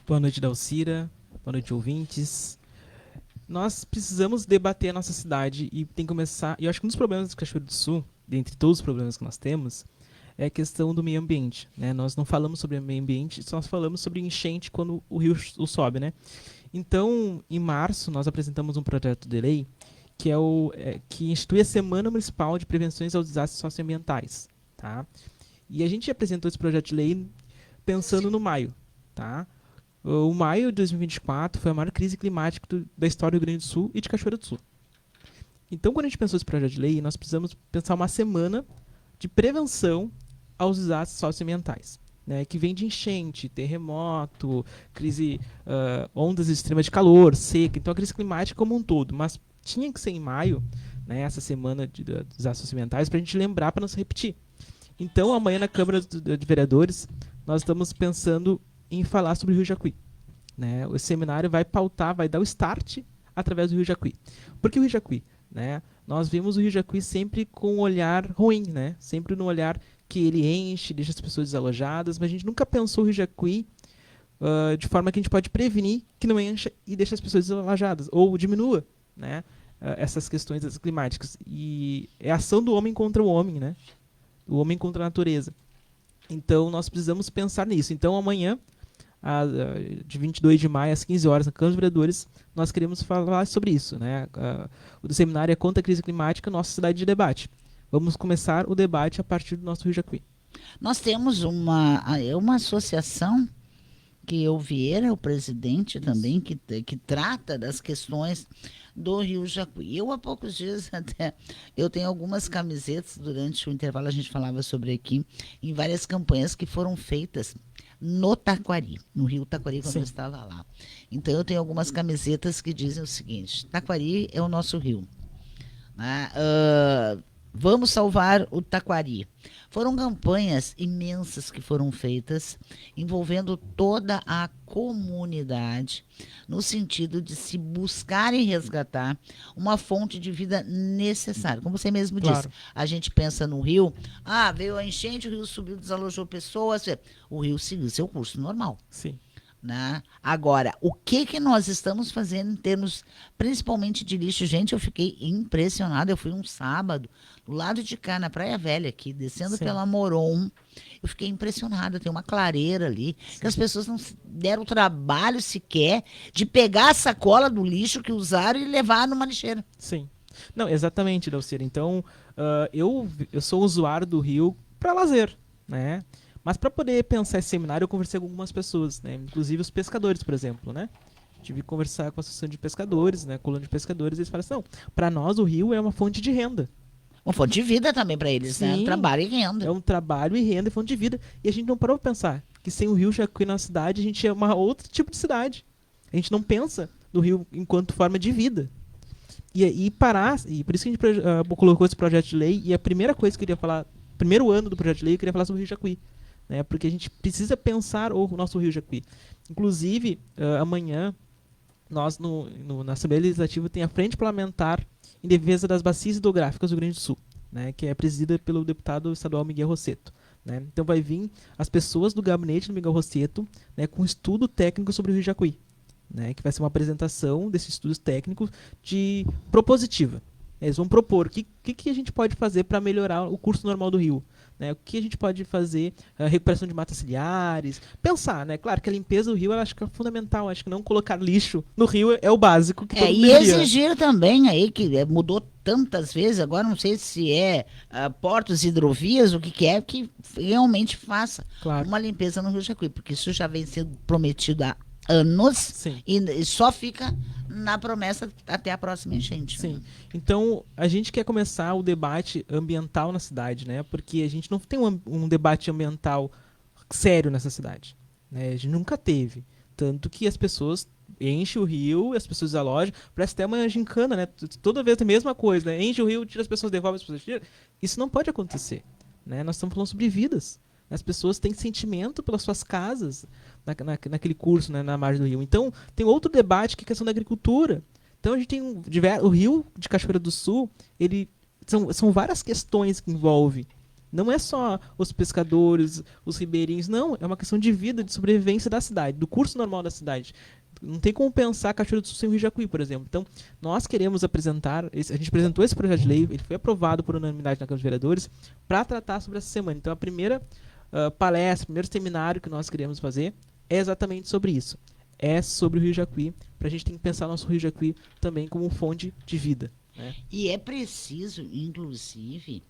Boa noite, Dalcira. Boa noite, ouvintes. Nós precisamos debater a nossa cidade e tem que começar. E eu acho que um dos problemas do Cachoeiro do Sul, dentre todos os problemas que nós temos, é a questão do meio ambiente. Né? Nós não falamos sobre meio ambiente, só falamos sobre enchente quando o rio sobe. Né? Então, em março, nós apresentamos um projeto de lei que institui a Semana Municipal de Prevenções aos Desastres Socioambientais. Tá? E a gente apresentou esse projeto de lei pensando no maio. Tá? O maio de 2024 foi a maior crise climática da história do Rio Grande do Sul e de Cachoeira do Sul. Então, quando a gente pensou esse projeto de lei, nós precisamos pensar uma semana de prevenção aos desastres socioambientais, né, que vem de enchente, terremoto, crise, ondas extremas de calor, seca, então a crise climática como um todo. Mas tinha que ser em maio, né, essa semana de desastres socioambientais, para a gente lembrar, para não se repetir. Então, amanhã na Câmara de Vereadores, nós estamos pensando em falar sobre o Rio Jacuí. Né? O seminário vai pautar, vai dar o start através do Rio Jacuí. Por que o Rio Jacuí? Né? Nós vimos o Rio Jacuí sempre com um olhar ruim, né? Sempre no olhar que ele enche, deixa as pessoas desalojadas, mas a gente nunca pensou o Rio Jacuí de forma que a gente pode prevenir que não encha e deixe as pessoas desalojadas, ou diminua, né? Essas questões climáticas. E é a ação do homem contra o homem, né? O homem contra a natureza. Então nós precisamos pensar nisso. Então amanhã, de 22 de maio às 15 horas na Câmara dos Vereadores, nós queremos falar sobre isso, né? O do seminário é contra a crise climática, nossa cidade de debate. Vamos começar o debate a partir do nosso Rio Jacuí. Nós temos uma associação que o Vieira é o presidente também, que trata das questões do Rio Jacuí. Eu, há poucos dias, até, eu tenho algumas camisetas, durante o intervalo a gente falava sobre aqui, em várias campanhas que foram feitas no Taquari, no Rio Taquari, quando eu estava lá. Então, eu tenho algumas camisetas que dizem o seguinte: Taquari é o nosso rio. Né? Vamos salvar o Taquari. Foram campanhas imensas que foram feitas, envolvendo toda a comunidade, no sentido de se buscar e resgatar uma fonte de vida necessária. Como você mesmo disse, a gente pensa no rio, veio a enchente, o rio subiu, desalojou pessoas, o rio seguiu seu curso normal. Sim. Né? Agora, o que nós estamos fazendo em termos, principalmente de lixo? Gente, eu fiquei impressionada. Eu fui um sábado, do lado de cá, na Praia Velha, aqui, descendo pela Moron. Eu fiquei impressionada. Tem uma clareira ali, que as pessoas não deram o trabalho sequer de pegar a sacola do lixo que usaram e levar numa lixeira. Sim. Não, exatamente, Dalcira. Então, eu sou usuário do rio para lazer, né? Mas para poder pensar esse seminário, eu conversei com algumas pessoas, né? Inclusive os pescadores, por exemplo, né? Tive que conversar com a associação de pescadores, né? Coluna de pescadores, e eles falaram assim: não, para nós o rio é uma fonte de renda. Uma fonte de vida também para eles, Sim, né? Trabalho e renda. É um trabalho e renda e fonte de vida. E a gente não parou para pensar que sem o rio Jacuí na cidade, a gente é outro tipo de cidade. A gente não pensa no rio enquanto forma de vida. E por isso que a gente colocou esse projeto de lei, e a primeira coisa que eu queria falar, primeiro ano do projeto de lei, eu queria falar sobre o Rio Jacuí. Né, porque a gente precisa pensar o nosso Rio Jacuí. Inclusive, amanhã, nós na Assembleia Legislativa tem a Frente Parlamentar em Defesa das Bacias Hidrográficas do Rio Grande do Sul, né, que é presidida pelo deputado estadual Miguel Rosseto. Né. Então vai vir as pessoas do gabinete do Miguel Rosseto, né, com estudo técnico sobre o Rio Jacuí, né, que vai ser uma apresentação desses estudos técnicos propositiva. Eles vão propor o que a gente pode fazer para melhorar o curso normal do rio. Né, o que a gente pode fazer, recuperação de matas ciliares, pensar, né? Claro que a limpeza do rio eu acho que é fundamental, acho que não colocar lixo no rio é o básico que todo mundo e deveria. exigir também aí, que mudou tantas vezes, agora não sei se portos, hidrovias, o que é, que realmente faça uma limpeza no Rio Jacuí, porque isso já vem sendo prometido há anos e só fica na promessa até a próxima enchente. Sim. Né? Então, a gente quer começar o debate ambiental na cidade, né? Porque a gente não tem um debate ambiental sério nessa cidade. Né? A gente nunca teve. Tanto que as pessoas enchem o rio, as pessoas desalojam. Parece até uma gincana, né? Toda vez a mesma coisa, né? Enche o rio, tira as pessoas, devolve as pessoas, tira. Isso não pode acontecer. Né? Nós estamos falando sobre vidas. As pessoas têm sentimento pelas suas casas naquele curso, né, na margem do rio. Então, tem outro debate que é a questão da agricultura. Então, a gente tem o rio de Cachoeira do Sul, são várias questões que envolve Não é só os pescadores, os ribeirinhos, não, é uma questão de vida, de sobrevivência da cidade, do curso normal da cidade. Não tem como pensar Cachoeira do Sul sem o Rio Jacuí, por exemplo. Então, nós queremos apresentar, a gente apresentou esse projeto de lei, ele foi aprovado por unanimidade na Câmara de Vereadores, para tratar sobre essa semana. Então, a primeira palestra, o primeiro seminário que nós queremos fazer é exatamente sobre isso. É sobre o Rio Jacuí, para a gente tem que pensar nosso Rio Jacuí também como fonte de vida. Né? E é preciso, inclusive,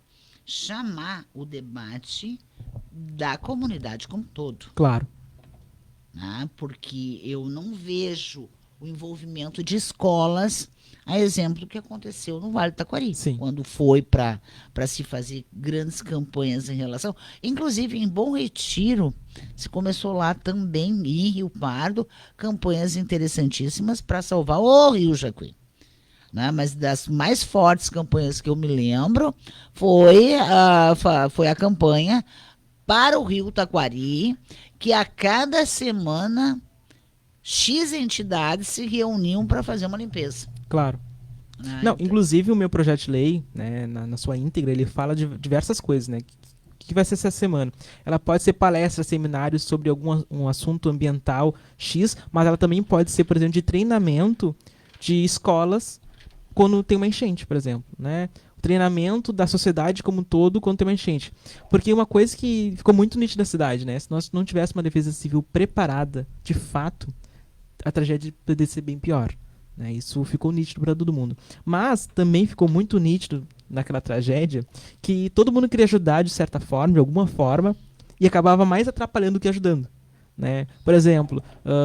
chamar o debate da comunidade como um todo. Claro. Né? Porque eu não vejo o envolvimento de escolas, a exemplo do que aconteceu no Vale do Taquari, Sim. quando foi para se fazer grandes campanhas em relação. Inclusive, em Bom Retiro, se começou lá também, em Rio Pardo, campanhas interessantíssimas para salvar o Rio Jacuí. Né? Mas das mais fortes campanhas que eu me lembro foi a campanha para o Rio Taquari, que a cada semana X entidades se reuniam para fazer uma limpeza. Claro. Não, inclusive o meu projeto de lei, né, na sua íntegra, ele fala de diversas coisas, né? O que vai ser essa semana? Ela pode ser palestra, seminários sobre um assunto ambiental X, mas ela também pode ser, por exemplo, de treinamento de escolas quando tem uma enchente, por exemplo, né? O treinamento da sociedade como um todo quando tem uma enchente. Porque uma coisa que ficou muito nítida na cidade, né? Se nós não tivéssemos uma defesa civil preparada, de fato, a tragédia poderia ser bem pior. Né? Isso ficou nítido para todo mundo. Mas também ficou muito nítido naquela tragédia que todo mundo queria ajudar de certa forma, de alguma forma, e acabava mais atrapalhando do que ajudando. Né? Por exemplo,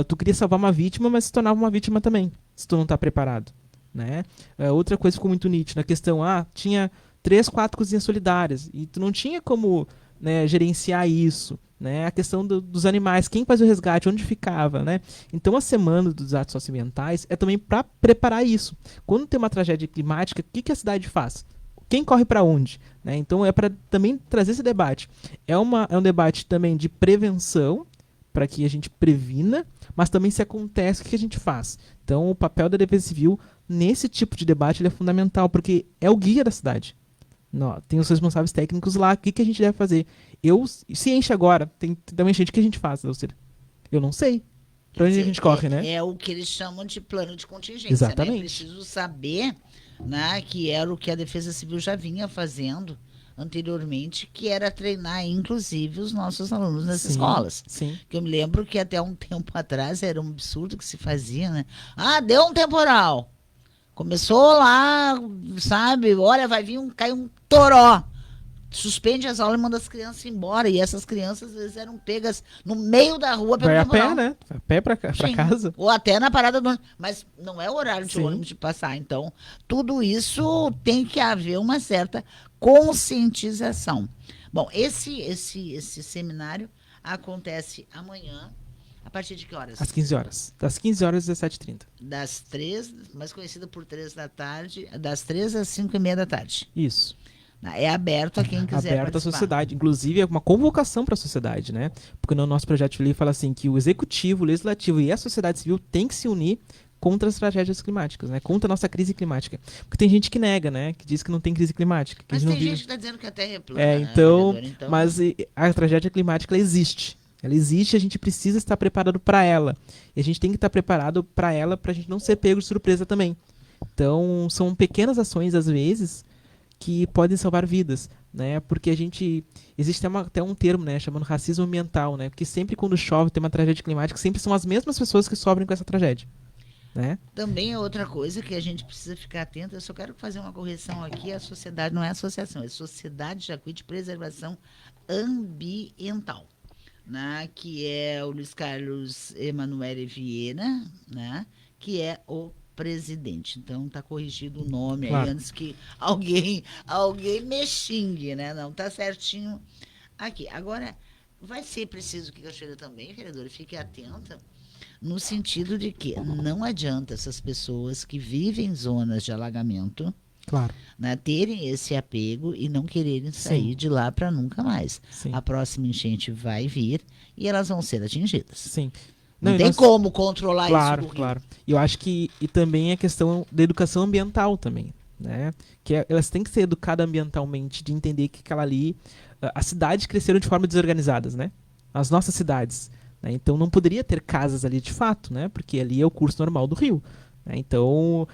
tu queria salvar uma vítima, mas se tornava uma vítima também, se tu não está preparado. Né? Outra coisa que ficou muito nítida, a questão, tinha 3, 4 cozinhas solidárias, e tu não tinha como, né, gerenciar isso. Né? A questão dos animais, quem faz o resgate, onde ficava, né? Então a semana dos atos socioambientais é também para preparar isso. Quando tem uma tragédia climática, o que a cidade faz? Quem corre para onde? Né? Então é para também trazer esse debate. É um debate também de prevenção, para que a gente previna, mas também se acontece, o que a gente faz? Então o papel da defesa civil nesse tipo de debate ele é fundamental, porque é o guia da cidade. Não, tem os responsáveis técnicos lá, o que a gente deve fazer? Se enche agora, tem uma enchente, o que a gente faz, Dalcir? Eu não sei. Pra onde a gente corre, né? É o que eles chamam de plano de contingência. Exatamente. Né? É preciso saber, né, que era o que a Defesa Civil já vinha fazendo anteriormente, que era treinar, inclusive, os nossos alunos nas escolas. Sim. Que eu me lembro que até um tempo atrás era um absurdo que se fazia, né? Deu um temporal. Começou lá, sabe? Olha, vai vir cair um toró. Suspende as aulas e manda as crianças embora. E essas crianças, às vezes, eram pegas no meio da rua pelo temporal. Vai a pé, né? A pé pra casa. Ou até na parada do ônibus. Mas não é horário de ônibus de passar. Então, tudo isso tem que haver uma certa conscientização. Bom, esse seminário acontece amanhã. A partir de que horas? Às 15 horas. Das 15 horas às 17h30. Das 3, mais conhecida por 3 da tarde, das 3 às 5h30 da tarde. Isso. É aberto a quem quiser aberto participar. À sociedade. Inclusive, é uma convocação para a sociedade, né? Porque no nosso projeto de lei fala assim que o executivo, o legislativo e a sociedade civil têm que se unir contra as tragédias climáticas, né? Contra a nossa crise climática. Porque tem gente que nega, né? Que diz que não tem crise climática. Que mas não tem vive... gente que está dizendo que a Terra é plana. Então, mas a tragédia climática, ela existe. Ela existe e a gente precisa estar preparado para ela. E a gente tem que estar preparado para ela para a gente não ser pego de surpresa também. Então, são pequenas ações, às vezes, que podem salvar vidas, né? Porque a gente... Existe até um termo, né? Chamado racismo ambiental, né? Porque sempre quando chove, tem uma tragédia climática, sempre são as mesmas pessoas que sofrem com essa tragédia. Né? Também é outra coisa que a gente precisa ficar atento. Eu só quero fazer uma correção aqui. A sociedade não é associação, é Sociedade Jacuí de Preservação Ambiental. Né, que é o Luiz Carlos Emanuele Vieira, né, que é o presidente. Então está corrigido o nome claro. Aí antes que alguém me xingue, né? Não, está certinho aqui. Agora, vai ser preciso que Cachoeira também, vereadora, fique atenta no sentido de que não adianta essas pessoas que vivem em zonas de alagamento, claro, né, terem esse apego e não quererem sair Sim. de lá para nunca mais. Sim. A próxima enchente vai vir e elas vão ser atingidas. Sim. Não tem como controlar claro, isso. Claro. E eu acho que também a questão da educação ambiental também, né? Que elas têm que ser educadas ambientalmente, de entender que aquela ali as cidades cresceram de forma desorganizadas, né? As nossas cidades. Né? Então não poderia ter casas ali de fato, né? Porque ali é o curso normal do rio. Né? Então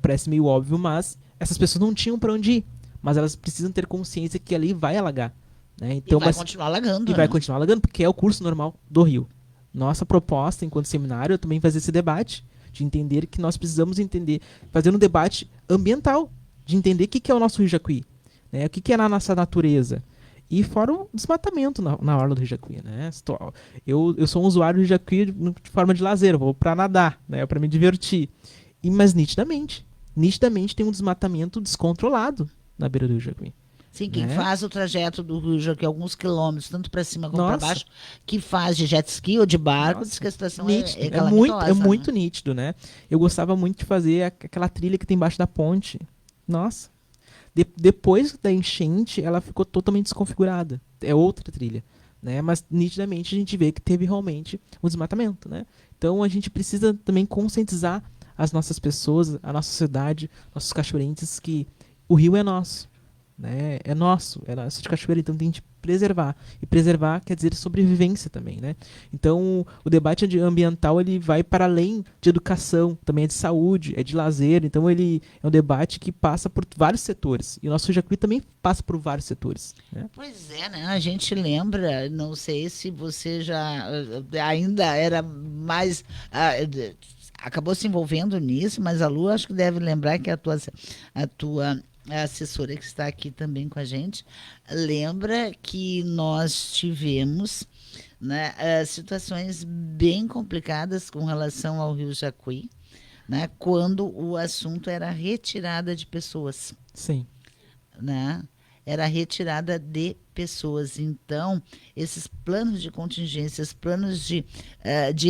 parece meio óbvio, mas essas pessoas não tinham para onde ir. Mas elas precisam ter consciência que ali vai alagar. Né? Então, E vai continuar alagando. e vai né? continuar alagando, porque é o curso normal do rio. Nossa proposta, enquanto seminário, é também fazer esse debate, de entender que nós precisamos entender, fazer um debate ambiental, de entender o que é o nosso Rio Jacuí, né? O que é a nossa natureza. E fora o desmatamento na orla do Rio Jacuí. Né? Eu sou um usuário do Rio Jacuí de forma de lazer, eu vou para nadar, né? Para me divertir. Mas nitidamente tem um desmatamento descontrolado na beira do Rio Jacuí. Sim, quem Né? faz o trajeto do Rio Jacuí, alguns quilômetros, tanto para cima como para Nossa. baixo, que faz de jet ski ou de barco, Nossa, diz que a situação nítido. é calamitosa. Muito né? nítido, né? Eu gostava muito de fazer aquela trilha que tem embaixo da ponte. Nossa. Depois da enchente, ela ficou totalmente desconfigurada. É outra trilha. Né? Mas nitidamente a gente vê que teve realmente um desmatamento. Né? Então a gente precisa também conscientizar as nossas pessoas, a nossa sociedade, nossos cachoeirenses, que o rio é nosso. Né? É nosso de cachoeira, então tem que preservar. E preservar quer dizer sobrevivência também, né? Então, o debate ambiental ele vai para além de educação, também é de saúde, é de lazer. Então, ele é um debate que passa por vários setores. E o nosso Jacuí também passa por vários setores. Né? Pois é, né? A gente lembra, não sei se você já ainda era mais. Acabou se envolvendo nisso, mas a Lu acho que deve lembrar que a tua assessora que está aqui também com a gente, lembra que nós tivemos, né, situações bem complicadas com relação ao Rio Jacuí, né, quando o assunto era retirada de pessoas. Sim. Né? Era retirada de pessoas. Então, esses planos de contingências, planos de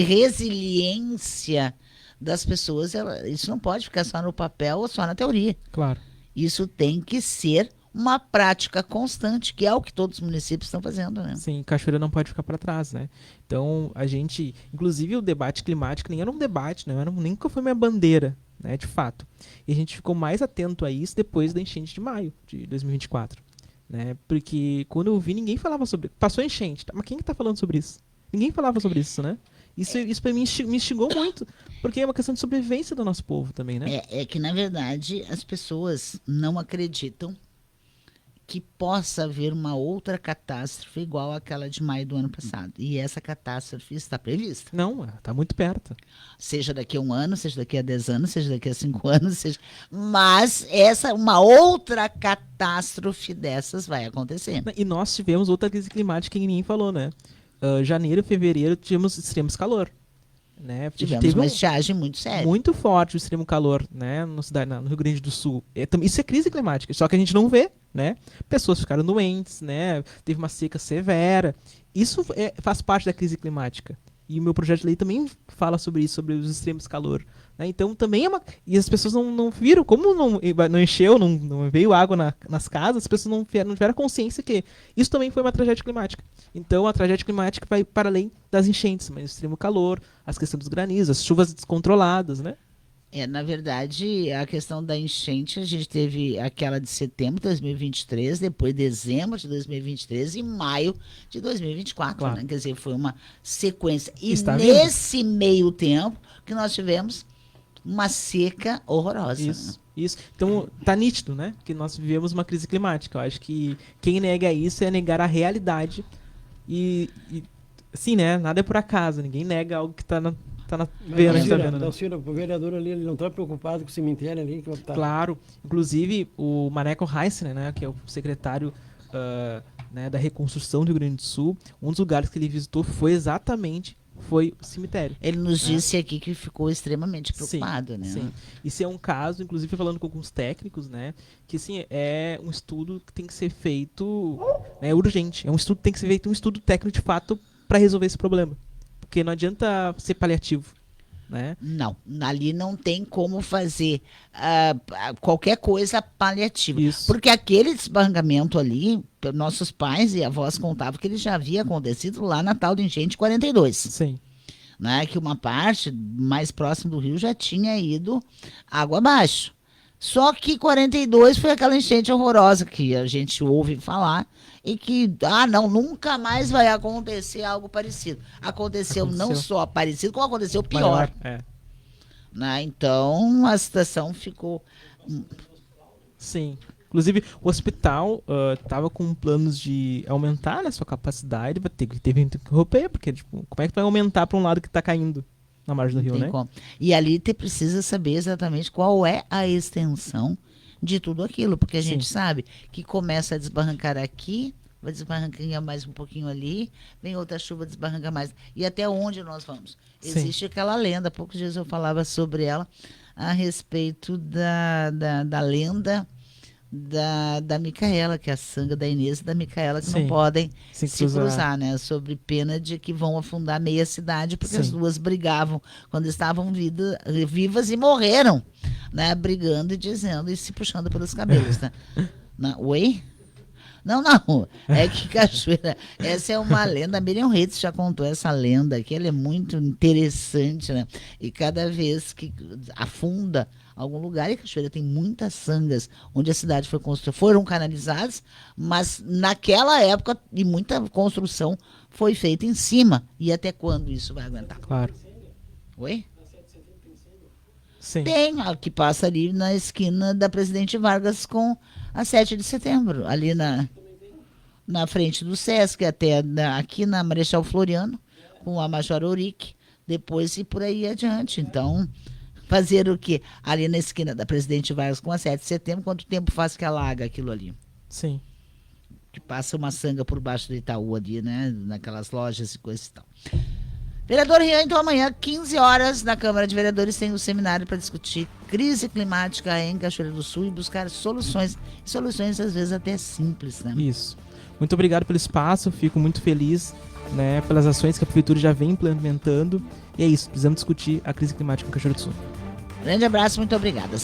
resiliência das pessoas, isso não pode ficar só no papel ou só na teoria. Claro. Isso tem que ser uma prática constante, que é o que todos os municípios estão fazendo, né? Sim, Cachoeira não pode ficar para trás, né? Então, a gente... Inclusive, o debate climático nem era um debate, né? Nunca foi minha bandeira, né? De fato. E a gente ficou mais atento a isso depois da enchente de maio de 2024. Né? Porque quando eu vi, ninguém falava sobre... Passou a enchente, tá? Mas quem que tá falando sobre isso? Ninguém falava sobre isso, né? Isso para mim me instigou muito, porque é uma questão de sobrevivência do nosso povo também, né? É que, na verdade, as pessoas não acreditam que possa haver uma outra catástrofe igual àquela de maio do ano passado. E essa catástrofe está prevista. Não, tá muito perto. Seja daqui a 1 ano, seja daqui a 10 anos, seja daqui a 5 anos, mas uma outra catástrofe dessas vai acontecer. E nós tivemos outra crise climática que ninguém falou, né? Janeiro, fevereiro, tivemos extremos calor. Né? Tivemos uma estiagem muito séria. Muito forte o extremo calor, né? No Rio Grande do Sul. Isso é crise climática, só que a gente não vê, né? Pessoas ficaram doentes, né? Teve uma seca severa. Isso faz parte da crise climática. E o meu projeto de lei também fala sobre isso, sobre os extremos calor. Né? Então também é uma... E as pessoas não viram, como não encheu, não veio água nas casas, as pessoas não tiveram consciência que isso também foi uma tragédia climática. Então a tragédia climática vai para além das enchentes, mas o extremo calor, as questões dos granizos, as chuvas descontroladas, né? Na verdade, a questão da enchente, a gente teve aquela de setembro de 2023, depois dezembro de 2023 e maio de 2024. Claro. Né? Quer dizer, foi uma sequência. E Está nesse meio tempo que nós tivemos uma seca horrorosa. Isso. Então, tá nítido, né? Que nós vivemos uma crise climática. Eu acho que quem nega isso é negar a realidade. E sim, né? Nada é por acaso. Ninguém nega algo que tá na vendo. Dalcira, o vereador ali, ele não está preocupado com o cemitério ali? Que tá... Claro. Inclusive, o Maneco Heissner, né? Que é o secretário né, da reconstrução do Rio Grande do Sul, um dos lugares que ele visitou foi o cemitério. Ele nos disse aqui que ficou extremamente preocupado, sim, né? Sim. Isso é um caso, inclusive falando com alguns técnicos, né? Que assim, é um estudo que tem que ser feito urgente. Tem que ser feito um estudo técnico de fato para resolver esse problema. Porque não adianta ser paliativo. Né? Não, ali não tem como fazer qualquer coisa paliativa. Isso. Porque aquele desbarrancamento ali, nossos pais e avós contavam que ele já havia acontecido lá na tal de enchente 42. Sim. Né? Que uma parte mais próxima do rio já tinha ido água abaixo. Só que 42 foi aquela enchente horrorosa que a gente ouve falar e que, não, nunca mais vai acontecer algo parecido. Aconteceu não só parecido, como aconteceu pior. Maior, né? Então, a situação ficou... Sim. Inclusive, o hospital estava com planos de aumentar, né, sua capacidade, teve que interromper, porque, tipo, como é que tu vai aumentar para um lado que está caindo na margem do rio, Tem né? como. E ali precisa saber exatamente qual é a extensão de tudo aquilo, porque a gente sabe que começa a desbarrancar aqui, vai desbarrancar mais um pouquinho ali, vem outra chuva, desbarranca mais. E até onde nós vamos? Sim. Existe aquela lenda, há poucos dias eu falava sobre ela, a respeito da lenda da Micaela, que é a sanga da Inês e da Micaela, que Sim. não podem Se se cruzar, né? Sobre pena de que vão afundar meia cidade, porque Sim. as duas brigavam quando estavam vivas e morreram, né? Brigando e dizendo e se puxando pelos cabelos, né? Oi? Não, é que Cachoeira, essa é uma lenda, a Miriam Reitz já contou essa lenda, que ela é muito interessante, né? E cada vez que afunda algum lugar, e Cachoeira tem muitas sangas, onde a cidade foi construída, foram canalizadas, mas naquela época, e muita construção foi feita em cima. E até quando isso vai aguentar? Claro. Oi? Sim. Tem, a que passa ali na esquina da Presidente Vargas com a 7 de setembro, ali na frente do Sesc, até aqui na Marechal Floriano, com a Major Ourique, depois e por aí adiante. Então, fazer o quê? Ali na esquina da Presidente Vargas com a 7 de setembro, quanto tempo faz que alaga aquilo ali? Sim. Que passa uma sanga por baixo do Itaú ali, né? Naquelas lojas e coisas e tal. Vereador Rian, então amanhã, 15 horas, na Câmara de Vereadores, tem um seminário para discutir crise climática em Cachoeira do Sul e buscar soluções. Soluções, às vezes, até simples, né? Isso. Muito obrigado pelo espaço, fico muito feliz, né, pelas ações que a Prefeitura já vem implementando. E é isso, precisamos discutir a crise climática em Cachoeira do Sul. Grande abraço, muito obrigada.